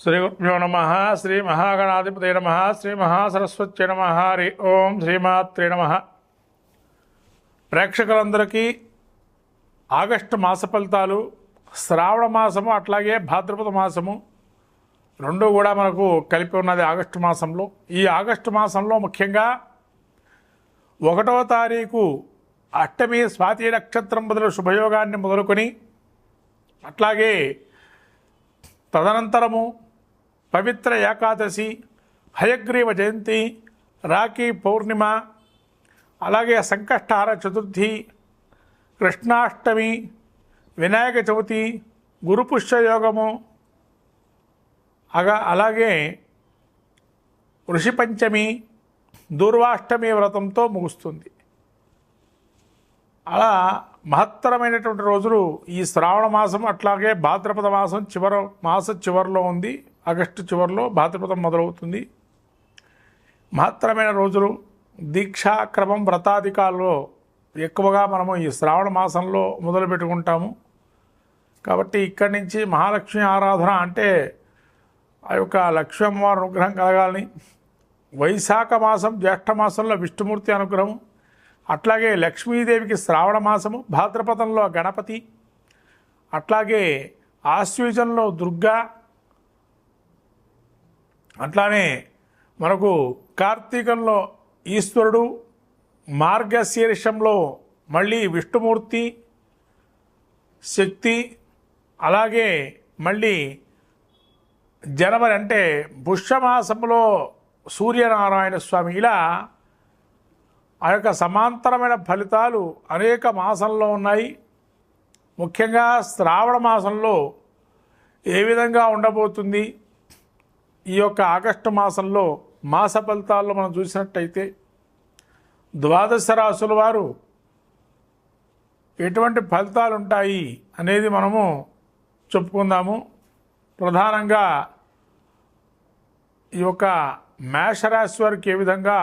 శ్రీ గురుభ్యో నమ. శ్రీ మహాగణాధిపతే నమ. శ్రీ మహాసరస్వత్యై నమ. హరి ఓం శ్రీమాత్రే నమ. ప్రేక్షకులందరికీ ఆగస్టు మాస ఫలితాలు, శ్రావణ మాసము అట్లాగే భాద్రపద మాసము రెండు కూడా మనకు కలిపి ఉన్నది ఆగస్టు మాసంలో. ఈ ఆగస్టు మాసంలో ముఖ్యంగా 1వ తారీఖు అష్టమి స్వాతి నక్షత్రం బదులు శుభయోగాన్ని మొదలుకొని అట్లాగే తదనంతరము పవిత్ర ఏకాదశి, హయగ్రీవ జయంతి, రాఖీ పౌర్ణిమ, అలాగే సంకష్టహార చతుర్థి, కృష్ణాష్టమి, వినాయక చవితి, గురుపుష్యయోగము, అలాగే ఋషి పంచమి, దూర్వాష్టమి వ్రతంతో ముగుస్తుంది. అలా మహత్తరమైనటువంటి రోజులు ఈ శ్రావణ మాసం అట్లాగే భాద్రపద మాసం చివరిలో ఉంది. ఆగస్టు చివరిలో భాద్రపదం మొదలవుతుంది. మహత్తరమైన రోజులు. దీక్షాక్రమం వ్రతాధికాల్లో ఎక్కువగా మనము ఈ శ్రావణ మాసంలో మొదలు పెట్టుకుంటాము. కాబట్టి ఇక్కడి నుంచి మహాలక్ష్మి ఆరాధన అంటే ఆ యొక్క లక్ష్మీ అమ్మవారి అనుగ్రహం కలగాలని, వైశాఖ మాసం జ్యేష్ఠ మాసంలో విష్ణుమూర్తి అనుగ్రహం, అట్లాగే లక్ష్మీదేవికి శ్రావణ మాసము, భాద్రపదంలో గణపతి, అట్లాగే ఆశ్వయుజంలో దుర్గా, అట్లానే మనకు కార్తీకంలో ఈశ్వరుడు, మార్గశీర్షంలో మళ్ళీ విష్ణుమూర్తి శక్తి, అలాగే మళ్ళీ జనవరి అంటే పుష్యమాసంలో సూర్యనారాయణ స్వామి. ఇలా ఆ యొక్క సమాంతరమైన ఫలితాలు అనేక మాసంలో ఉన్నాయి. ముఖ్యంగా శ్రావణ మాసంలో ఏ విధంగా ఉండబోతుంది, ఈ యొక్క ఆగస్టు మాసంలో మాస ఫలితాల్లో మనం చూసినట్టయితే ద్వాదశ రాశుల వారు ఎటువంటి ఫలితాలు ఉంటాయి అనేది మనము చెప్పుకుందాము. ప్రధానంగా ఈ యొక్క మేషరాశి వారికి ఏ విధంగా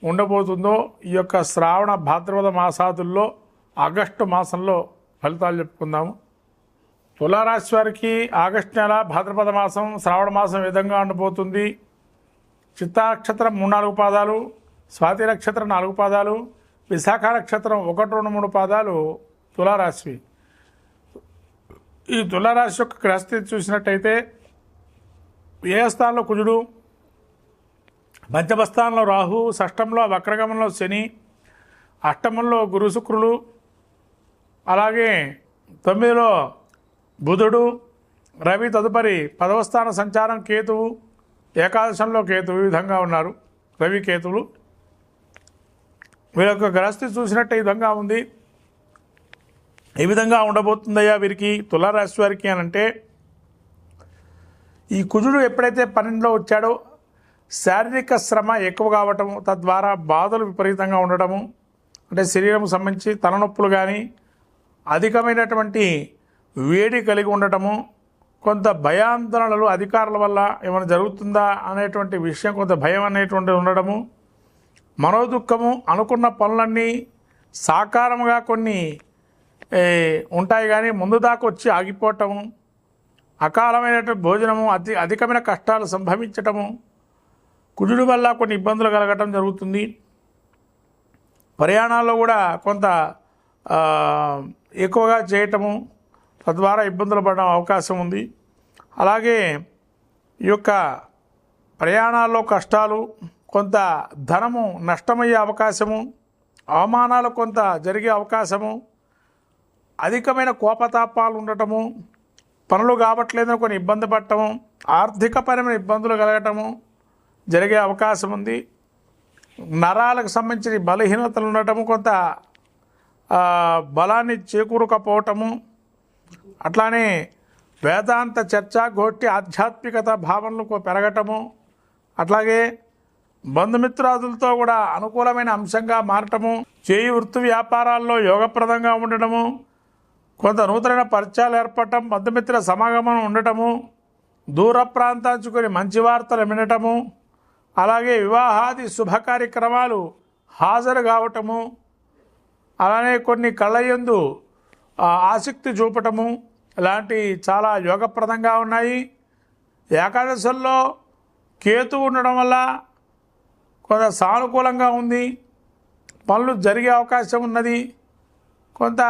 ఉండబోతుందో ఈ యొక్క శ్రావణ భాద్రపద మాసాదుల్లో ఆగస్టు మాసంలో ఫలితాలు చెప్పుకుందాము. తులారాశి వారికి ఆగస్టు నెల, భాద్రపద మాసం, శ్రావణ మాసం ఏ విధంగా ఉండబోతుంది. చిత్తా నక్షత్రం 3-4 పాదాలు, స్వాతి నక్షత్రం 4 పాదాలు, విశాఖ నక్షత్రం 1-2-3 పాదాలు తులారాశి. ఈ తులారాశి యొక్క గ్రహస్థితి చూసినట్టయితే ఏ స్థానంలో కుజుడు, పంచమ స్థానంలో రాహు, షష్టంలో వక్రగమనంలో శని, అష్టమంలో గురు శుక్రులు, అలాగే 9లో బుధుడు, రవి, తదుపరి 10వ స్థాన సంచారం కేతువు, ఏకాదశంలో కేతువు. ఈ విధంగా ఉన్నారు రవి కేతువులు. వీళ్ళ యొక్క గ్రహస్థితి చూసినట్టు ఈ విధంగా ఉంది. ఏ విధంగా ఉండబోతుందయ్యా వీరికి తులారాశి వారికి అని అంటే, ఈ కుజుడు ఎప్పుడైతే 12లో వచ్చాడో శారీరక శ్రమ ఎక్కువ కావటము, తద్వారా బాధలు విపరీతంగా ఉండటము, అంటే శరీరం సంబంధించి తలనొప్పులు కానీ, అధికమైనటువంటి వేడి కలిగి ఉండటము, కొంత భయాందోళనలు అధికారుల వల్ల ఏమైనా జరుగుతుందా అనేటువంటి విషయం, కొంత భయం అనేటువంటిది ఉండడము, మనోదుఖము, అనుకున్న పనులన్నీ సాకారంగా కొన్ని ఉంటాయి కానీ ముందు దాకా వచ్చి ఆగిపోవటము, అకాలమైనటువంటి భోజనము, అధికమైన కష్టాలు సంభవించటము, కుజుడు వల్ల కొన్ని ఇబ్బందులు కలగటం జరుగుతుంది. ప్రయాణాల్లో కూడా కొంత ఎక్కువగా చేయటము, తద్వారా ఇబ్బందులు పడడం అవకాశం ఉంది. అలాగే ఈ యొక్క ప్రయాణాల్లో కష్టాలు, కొంత ధనము నష్టమయ్యే అవకాశము, అవమానాలు కొంత జరిగే అవకాశము, అధికమైన కోపతాపాలు ఉండటము, పనులు కావట్లేదని కొన్ని ఇబ్బంది పడటము, ఆర్థికపరమైన ఇబ్బందులు కలగటము జరిగే అవకాశం ఉంది. నరాలకు సంబంధించిన బలహీనతలు ఉండటము, కొంత బలాన్ని చేకూరకపోవటము, అట్లానే వేదాంత చర్చ, గోష్ఠి, ఆధ్యాత్మికత భావనలు పెరగటము, అట్లాగే బంధుమిత్రాదులతో కూడా అనుకూలమైన అంశంగా మారటము, చేయి వృత్తి వ్యాపారాల్లో యోగప్రదంగా ఉండటము, కొంత నూతన పరిచయాలు ఏర్పడటం, బంధుమిత్ర సమాగమనం ఉండటము, దూర ప్రాంతాంచుకొని మంచి వార్తలు వినటము, అలాగే వివాహాది శుభ కార్యక్రమాలు హాజరు కావటము, అలానే కొన్ని కళ్ళయందు ఆసక్తి చూపటము, ఇలాంటి చాలా యోగప్రదంగా ఉన్నాయి. ఏకాదశుల్లో కేతు ఉండడం వల్ల కొంత సానుకూలంగా ఉంది, పనులు జరిగే అవకాశం ఉన్నది. కొంత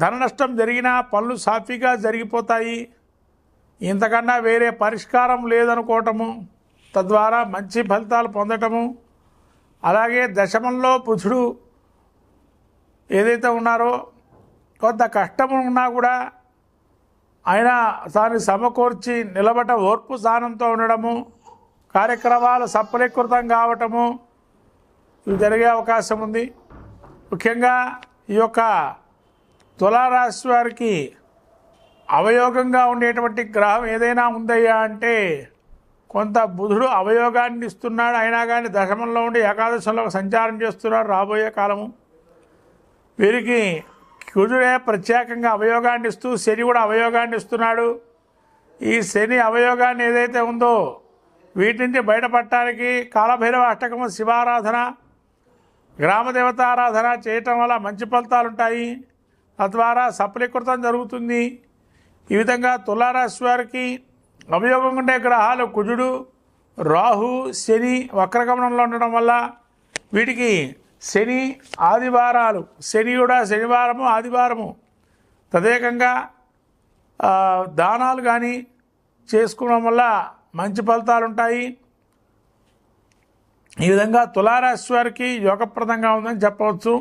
ధన నష్టం జరిగినా పనులు సాఫీగా జరిగిపోతాయి. ఇంతకన్నా వేరే పరిష్కారం లేదనుకోవటము, తద్వారా మంచి ఫలితాలు పొందటము. అలాగే దశమంలో బుధుడు ఏదైతే ఉన్నారో కొంత కష్టము ఉన్నా కూడా ఆయన దాన్ని సమకూర్చి నిలబట ఓర్పు స్థానంతో ఉండడము, కార్యక్రమాలు సఫలీకృతం కావటము ఇవి జరిగే అవకాశం ఉంది. ముఖ్యంగా ఈ యొక్క తులారాశి వారికి అవయోగంగా ఉండేటువంటి గ్రహం ఏదైనా ఉందయ్యా అంటే కొంత బుధుడు అవయోగాన్ని ఇస్తున్నాడు. అయినా కానీ దశమంలో ఉండి ఏకాదశంలో సంచారం చేస్తున్నాడు. రాబోయే కాలము వీరికి కుజుడే ప్రత్యేకంగా అవయోగాన్ని ఇస్తూ శని కూడా అవయోగాన్ని ఇస్తున్నాడు. ఈ శని అవయోగాన్ని ఏదైతే ఉందో వీటి నుంచి బయటపడటానికి కాలభైరవ అష్టకము, శివారాధన, గ్రామదేవతారాధన చేయటం వల్ల మంచి ఫలితాలు ఉంటాయి. తద్వారా సఫలీకృతం జరుగుతుంది. ఈ విధంగా తులారాశి వారికి అవయోగంగా ఉండే గ్రహాలు కుజుడు, రాహు, శని వక్రగమనంలో ఉండడం వల్ల వీటికి శని ఆదివారాలు, శని కూడా శనివారము ఆదివారము తదేకంగా దానాలు కానీ చేసుకోవడం వల్ల మంచి ఫలితాలు ఉంటాయి. ఈ విధంగా తులారాశి వారికి యోగప్రదంగా ఉందని చెప్పవచ్చు.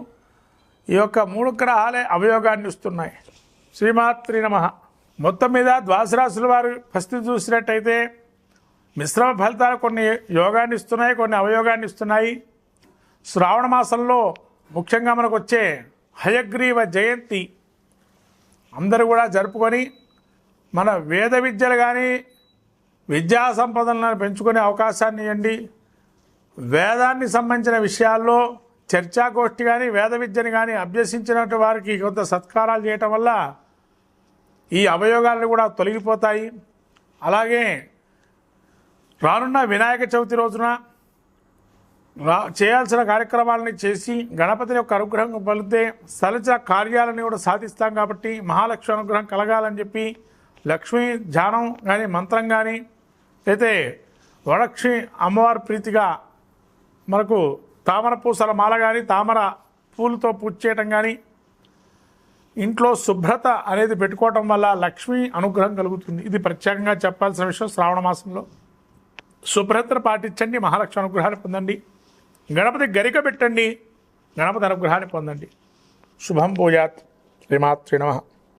ఈ యొక్క 3 గ్రహాలే అవయోగాన్ని ఇస్తున్నాయి. శ్రీమాత్రి నమః. మొత్తం మీద ద్వాదశ రాశుల వారి పరిస్థితి చూసినట్టయితే మిశ్రమ ఫలితాలు కొన్ని యోగాన్ని ఇస్తున్నాయి, కొన్ని అవయోగాన్ని ఇస్తున్నాయి. శ్రావణ మాసంలో ముఖ్యంగా మనకు వచ్చే హయగ్రీవ జయంతి అందరూ కూడా జరుపుకొని మన వేద విద్యలు కానీ విద్యా సంపదలను పెంచుకునే అవకాశాన్ని ఇవ్వండి. వేదాన్ని సంబంధించిన విషయాల్లో చర్చాగోష్ఠి కానీ వేద విద్యని కానీ అభ్యసించినట్టు వారికి కొంత సత్కారాలు చేయటం వల్ల ఈ అవయోగాలు కూడా తొలగిపోతాయి. అలాగే రానున్న వినాయక చవితి రోజున చేయాల్సిన కార్యక్రమాలని చేసి గణపతిని యొక్క అనుగ్రహం పొందితే సలిచ కార్యాలని కూడా సాధిస్తాం. కాబట్టి మహాలక్ష్మి అనుగ్రహం కలగాలని చెప్పి లక్ష్మీ ధ్యానం కానీ మంత్రం కానీ అయితే వరలక్ష్మి అమ్మవారి ప్రీతిగా మనకు తామర పూసల మాల కానీ తామర పూలతో పూజ చేయటం కానీ ఇంట్లో శుభ్రత అనేది పెట్టుకోవటం వల్ల లక్ష్మీ అనుగ్రహం కలుగుతుంది. ఇది ప్రత్యేకంగా చెప్పాల్సిన విషయం. శ్రావణ మాసంలో శుభ్రతను పాటించండి, మహాలక్ష్మి అనుగ్రహాన్ని పొందండి. గణపతి గరిక పెట్టండి, గణపతి అనుగ్రహాన్ని పొందండి. శుభం భూయాత్. శ్రీమాత్రే నమః.